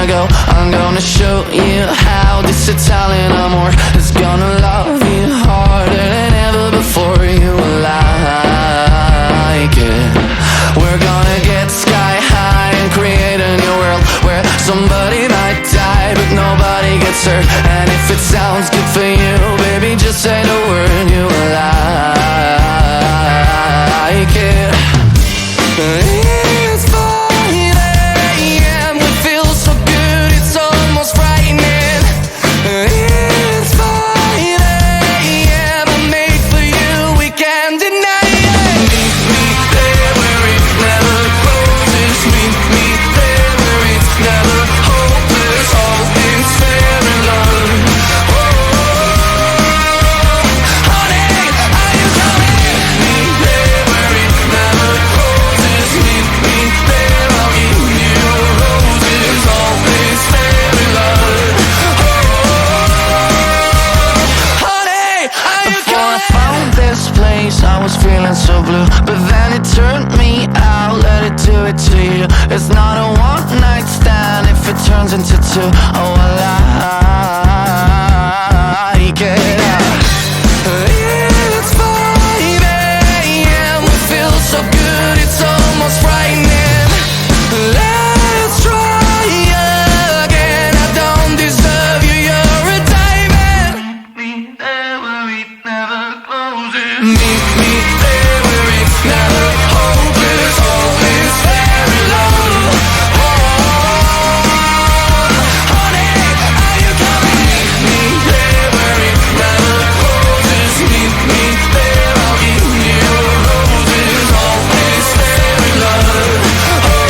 gonna go, I'm gonna show you how this Italian amor is gonna love you harder than ever before. You will like it. We're gonna get sky high and create a new world where somebody might die but nobody gets hurt. And if it sounds good for you, baby, just say the word. You will like it. It's 5 AM, we feel so good, it's almost frightening. It's 5 AM, I'm made for you, we can't deny it. Meet me there where it never closes. Meet me there where it's never hopeless. All things fair in love. Oh, honey, are you coming? Meet me there where it never closes. Meet me there, I'll give you roses. All things fair in love. Oh, honey, are you coming? Before I found this place, I was feeling so blue, but then it turned me out. Let it do it to you. It's not a one-night stand if it turns into two. Oh, I like it. It's 5 AM, we feel so good, it's almost frightening. Let's try again. I don't deserve you, you're a diamond. Meet me there where it never closes. Meet me there where it's never hopeless. All is fair in love. Oh, honey, are you coming? Meet me there where it never closes. Meet me there, I'll give you roses. All is fair in love. Oh,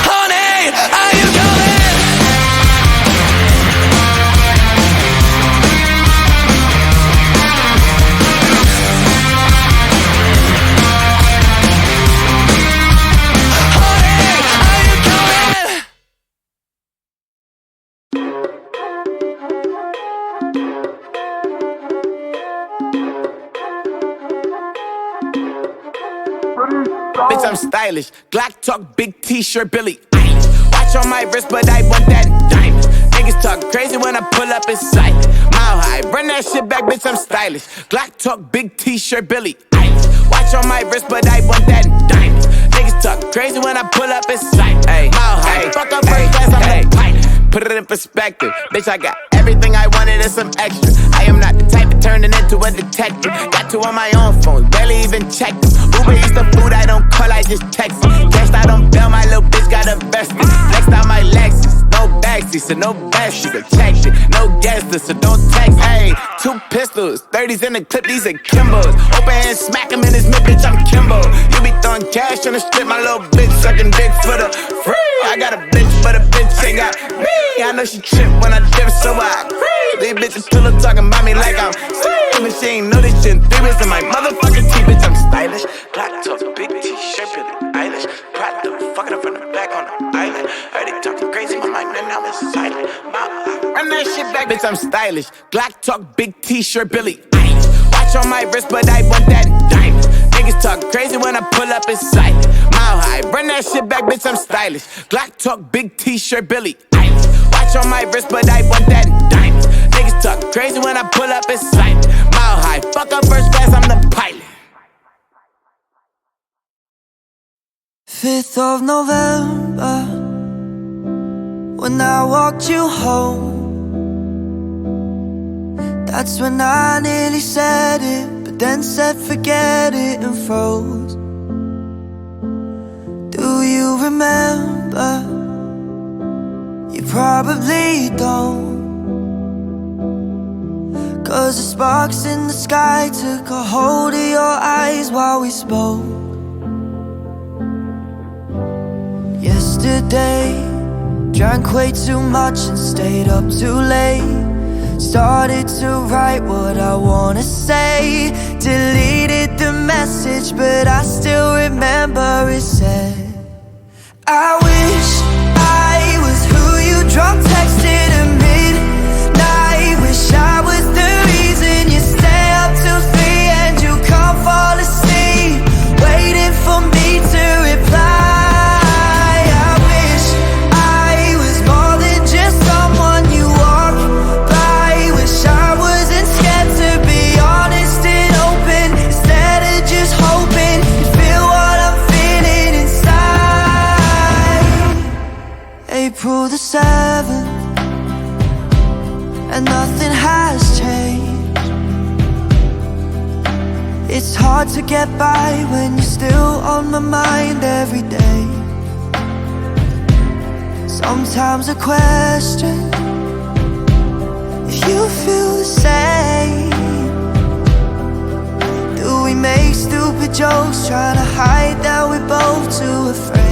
honey, are you coming? Bitch, I'm stylish. Glock talk, big t-shirt, Billy Eilish. Watch on my wrist, but I want that diamond. Niggas talk crazy when I pull up in sight. Mile high, run that shit back, bitch, I'm stylish. Glock talk, big t-shirt, Billy Eilish. Watch on my wrist, but I want that diamond. Niggas talk crazy when I pull up in sight. Mile high, fuck up first class, I'm the pilot. Put it in perspective, bitch, I got everything I wanted and some extra. I am not the type of turning into a detective. Got two on my own phone, barely even checked them. Uber Eats the food, I don't call, I just text them. Cashed out on bail, my little bitch got invested. Next out my Lexus, no backseat, so no best, she can check it. No guesses, so don't text. Hey, 2 pistols, 30s in the clip, these are Kimbos. Open hand, smack him in his mid, bitch, I'm Kimbo. You be throwing cash on the strip, my little bitch sucking dick for the free. I got a bitch, but a bitch ain't got me. I know she trip when I dip, so I agree. These bitches still up talking about me like I'm sweet. Even she ain't know this shit in 3 weeks in my motherfucking teeth, bitch, I'm stylish. Black top, big t-shirt, Billie Eilish. Proud of fucking up from the back on the island. Heard they talking crazy, my mind, and now it's silent. Run that shit back, bitch, I'm stylish. Glock talk, big t-shirt, Billie Eilish. Watch on my wrist, but I want that diamond. Niggas talk crazy when I pull up in sight. Mile high, run that shit back, bitch, I'm stylish. Glock talk, big t-shirt, Billie Eilish. Watch on my wrist, but I want that diamond. Niggas talk crazy when I pull up in sight. Mile high, fuck up first class, I'm the pilot. 5th of November, when I walked you home, that's when I nearly said it, but then said forget it and froze. Do you remember? You probably don't, 'cause the sparks in the sky took a hold of your eyes while we spoke. Yesterday, drank way too much and stayed up too late. Started to write what I wanna say. Deleted the message, but I still remember it said, I wish I was who you drunk texted at midnight. Wish I was the reason you stay up till 3 and you can't fall asleep, waiting for me to reply. I wish April the 7th, and nothing has changed. It's hard to get by when you're still on my mind every day. Sometimes I question if you feel the same. Do we make stupid jokes trying to hide that we're both too afraid?